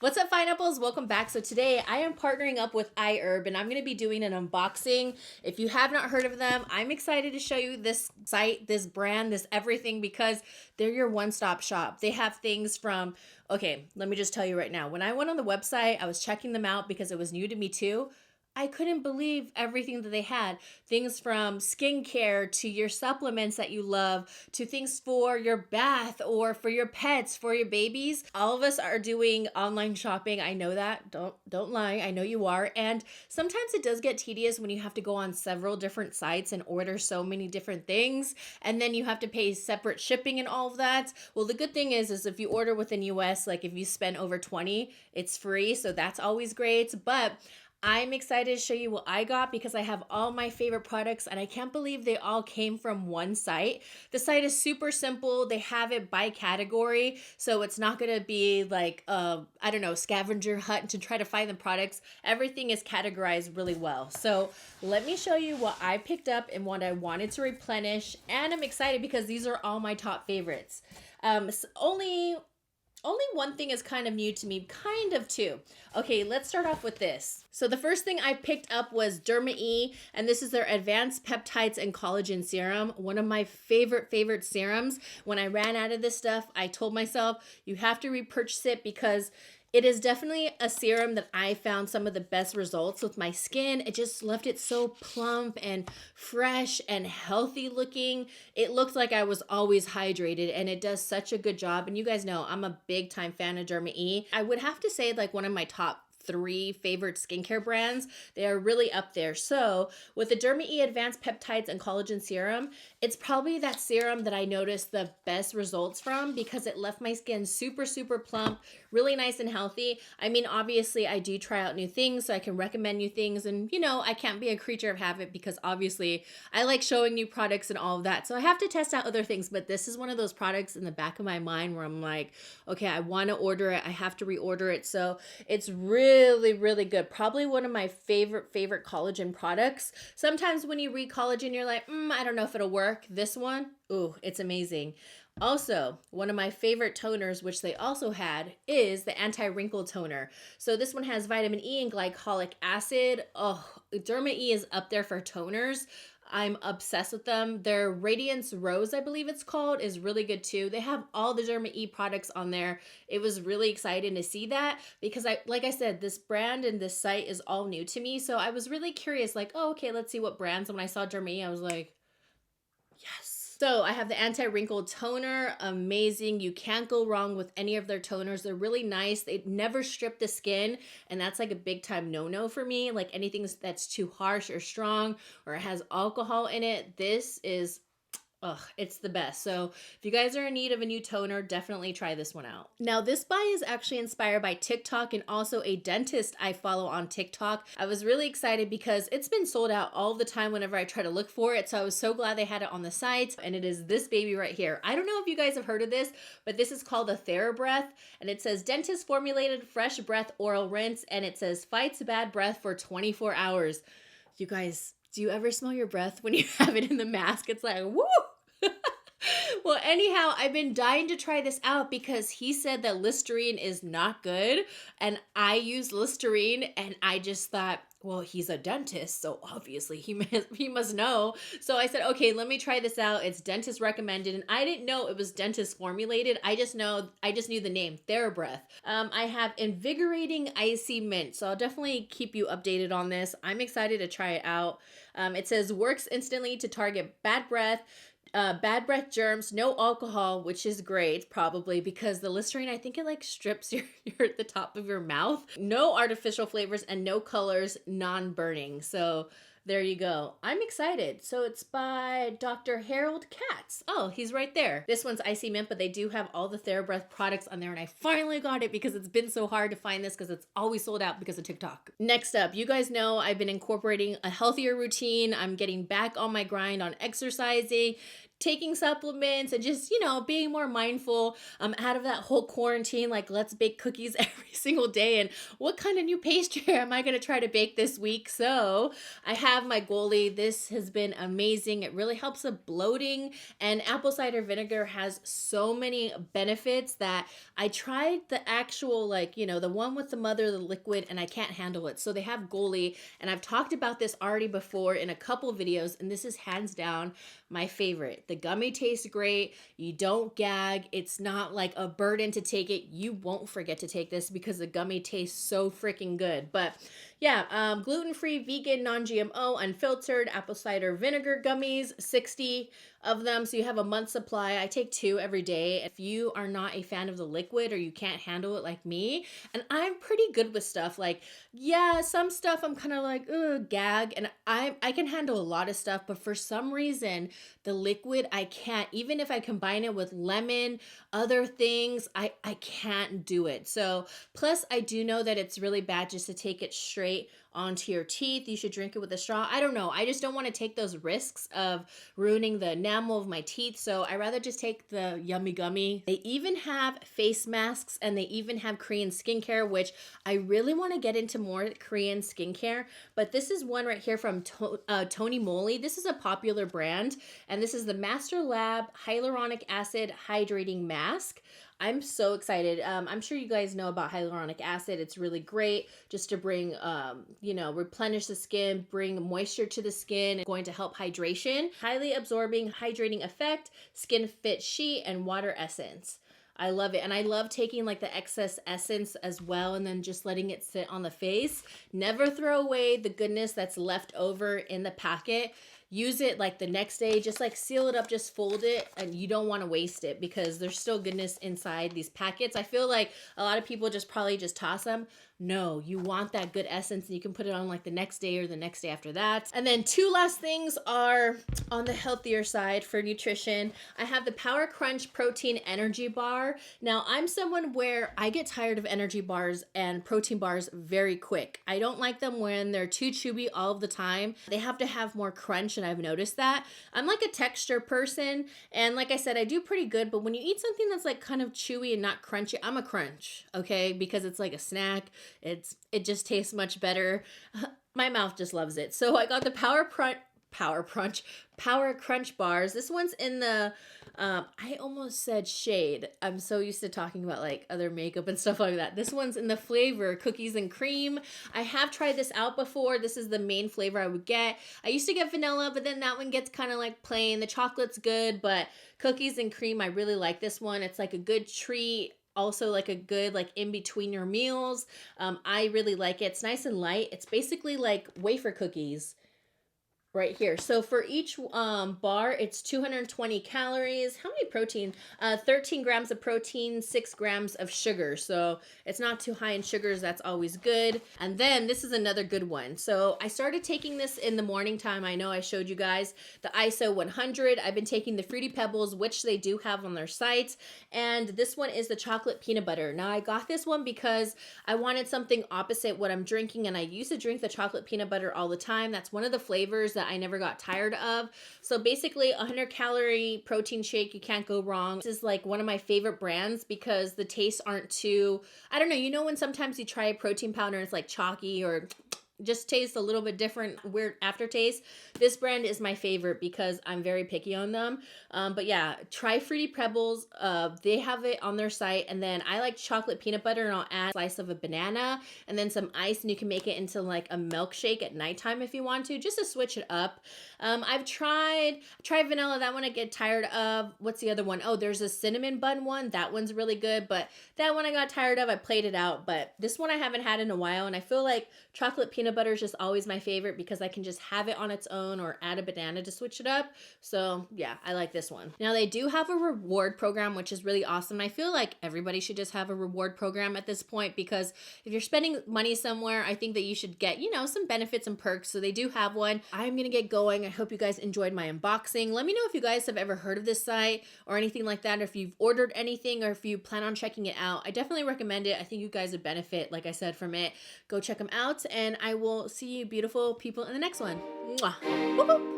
What's up, Pineapples? Welcome back. So today I am partnering up with iHerb and I'm going to be doing an unboxing. If you have not heard of them, I'm excited to show you this site, this brand, this everything because they're your one-stop shop. They have things from, okay, let me just tell you right now. When I went on the website, I was checking them out because it was new to me too. I couldn't believe everything that they had. Things from skincare to your supplements that you love to things for your bath or for your pets, for your babies. All of us are doing online shopping. I know that. Don't lie. I know you are. And sometimes it does get tedious when you have to go on several different sites and order so many different things and then you have to pay separate shipping and all of that. Well, the good thing is if you order within US, like if you spend over 20, it's free, so that's always great. But I'm excited to show you what I got because I have all my favorite products and I can't believe they all came from one site. The site is super simple. They have it by category, so it's not going to be like I don't know, scavenger hunt to try to find the products. Everything is categorized really well. So let me show you what I picked up and what I wanted to replenish, and I'm excited because these are all my top favorites. Only one thing is kind of new to me, kind of two. Okay, let's start off with this. So the first thing I picked up was Derma E, and this is their Advanced Peptides and Collagen Serum. One of my favorite serums. When I ran out of this stuff, I told myself, you have to repurchase it because it is definitely a serum that I found some of the best results with my skin. It just left it so plump and fresh and healthy looking. It looked like I was always hydrated and it does such a good job. And you guys know I'm a big time fan of Derma E. I would have to say like one of my top 3 favorite skincare brands. They are really up there. So with the Derma E Advanced Peptides and Collagen Serum, it's probably that serum that I noticed the best results from because it left my skin super plump, really nice and healthy. I mean, obviously I do try out new things, so I can recommend new things, and you know, I can't be a creature of habit because obviously I like showing new products and all of that. So I have to test out other things, but this is one of those products in the back of my mind where I'm like, okay, I want to order it. I have to reorder it. So it's really good. Probably one of my favorite collagen products. Sometimes when you read collagen, you're like, I don't know if it'll work. This one, ooh, it's amazing. Also, one of my favorite toners, which they also had, is the Anti-Wrinkle Toner. So this one has vitamin E and glycolic acid. Oh, Derma E is up there for toners. I'm obsessed with them. Their Radiance Rose, I believe it's called, is really good too. They have all the Derma E products on there. It was really exciting to see that because like I said, this brand and this site is all new to me. So I was really curious, like, oh, okay, let's see what brands. And when I saw Derma E, I was like, yes. So I have the Anti-Wrinkle Toner, amazing. You can't go wrong with any of their toners. They're really nice. They never strip the skin, and that's like a big time no-no for me. Like anything that's too harsh or strong or it has alcohol in it, this is it's the best. So if you guys are in need of a new toner, definitely try this one out. Now, this buy is actually inspired by TikTok and also a dentist I follow on TikTok. I was really excited because it's been sold out all the time whenever I try to look for it. So I was so glad they had it on the site, and it is this baby right here. I don't know if you guys have heard of this, but this is called the Thera Breath, and it says dentist formulated fresh breath oral rinse, and it says fights bad breath for 24 hours. You guys, do you ever smell your breath when you have it in the mask? It's like, woo! Well, anyhow, I've been dying to try this out because he said that Listerine is not good. And I use Listerine and I just thought, well, he's a dentist, so obviously he must know. So I said, okay, let me try this out. It's dentist recommended, and I didn't know it was dentist formulated. I just knew the name, Thera Breath. I have invigorating icy mint, so I'll definitely keep you updated on this. I'm excited to try it out. It says works instantly to target bad breath germs, no alcohol, which is great probably because the Listerine, I think it like strips your the top of your mouth. No artificial flavors and no colors, non-burning. So there you go. I'm excited. So it's by Dr. Harold Katz. Oh, he's right there. This one's Icy Mint, but they do have all the TheraBreath products on there, and I finally got it because it's been so hard to find this because it's always sold out because of TikTok. Next up, you guys know I've been incorporating a healthier routine. I'm getting back on my grind on exercising. taking supplements and just, you know, being more mindful out of that whole quarantine. Like, let's bake cookies every single day. And what kind of new pastry am I going to try to bake this week? So I have my Goli. This has been amazing. It really helps with bloating, and apple cider vinegar has so many benefits that I tried the actual, like, you know, the one with the mother, the liquid, and I can't handle it. So they have Goli, and I've talked about this already before in a couple videos, and this is hands down my favorite. The gummy tastes great. You don't gag. It's not like a burden to take it. You won't forget to take this because the gummy tastes so freaking good. But yeah, gluten-free, vegan, non-GMO, unfiltered apple cider vinegar gummies, 60 of them. So you have a month's supply. I take 2 every day. If you are not a fan of the liquid or you can't handle it like me, and I'm pretty good with stuff like, yeah, some stuff I'm kind of like, ugh, gag, and I can handle a lot of stuff, but for some reason, the liquid, I can't. Even if I combine it with lemon, other things, I can't do it. So plus I do know that it's really bad just to take it straight onto your teeth. You should drink it with a straw. I don't know. I just don't want to take those risks of ruining the enamel of my teeth. So I rather just take the yummy gummy. They even have face masks, and they even have Korean skincare, which I really want to get into more Korean skincare. But this is one right here from Tony Moly. This is a popular brand, and this is the Master Lab Hyaluronic Acid Hydrating Mask. I'm so excited. I'm sure you guys know about hyaluronic acid. It's really great just to bring, you know, replenish the skin, bring moisture to the skin. It's going to help hydration, highly absorbing, hydrating effect, skin fit sheet, and water essence. I love it. And I love taking like the excess essence as well and then just letting it sit on the face. Never throw away the goodness that's left over in the packet. Use it like the next day, just like seal it up, just fold it, and you don't want to waste it because there's still goodness inside these packets. I feel like a lot of people just probably just toss them. No, you want that good essence, and you can put it on like the next day or the next day after that. And then 2 last things are on the healthier side for nutrition. I have the Power Crunch Protein Energy Bar. Now, I'm someone where I get tired of energy bars and protein bars very quick. I don't like them when they're too chewy all of the time. They have to have more crunch, and I've noticed that. I'm like a texture person, and like I said, I do pretty good, but when you eat something that's like kind of chewy and not crunchy, I'm a crunch, okay? Because it's like a snack. It just tastes much better. My mouth just loves it. So I got the Power Crunch bars. This one's in the I almost said shade. I'm so used to talking about like other makeup and stuff like that. This one's in the flavor cookies and cream. I have tried this out before. This is the main flavor I would get. I used to get vanilla, but then that one gets kind of like plain. The chocolate's good, but cookies and cream, I really like this one. It's like a good treat. Also like a good like in between your meals. I really like it. It's nice and light. It's basically like wafer cookies right here. So for each bar, it's 220 calories. How many protein? 13 grams of protein, 6 grams of sugar. So it's not too high in sugars. That's always good. And then this is another good one. So I started taking this in the morning time. I know I showed you guys the ISO 100. I've been taking the Fruity Pebbles, which they do have on their site. And this one is the chocolate peanut butter. Now I got this one because I wanted something opposite what I'm drinking. And I used to drink the chocolate peanut butter all the time. That's one of the flavors that I never got tired of. So basically 100 calorie protein shake, you can't go wrong. This is like one of my favorite brands because the tastes aren't too, I don't know, you know when sometimes you try a protein powder and it's like chalky or just tastes a little bit different, weird aftertaste. This brand is my favorite because I'm very picky on them. But yeah, try Fruity Pebbles. They have it on their site. And then I like chocolate peanut butter, and I'll add a slice of a banana and then some ice, and you can make it into like a milkshake at nighttime if you want to, just to switch it up. I've tried vanilla. That one I get tired of. What's the other one? Oh, there's a cinnamon bun one. That one's really good, but that one I got tired of. I played it out, but this one I haven't had in a while, and I feel like chocolate peanut butter is just always my favorite because I can just have it on its own or add a banana to switch it up. So yeah, I like this one. Now they do have a reward program, which is really awesome. I feel like everybody should just have a reward program at this point because if you're spending money somewhere, I think that you should get, you know, some benefits and perks. So they do have one. I'm gonna get going. I hope you guys enjoyed my unboxing. Let me know if you guys have ever heard of this site or anything like that, or if you've ordered anything or if you plan on checking it out. I definitely recommend it. I think you guys would benefit, like I said, from it. Go check them out, and I will see you beautiful people in the next one. Mwah. Woo-hoo.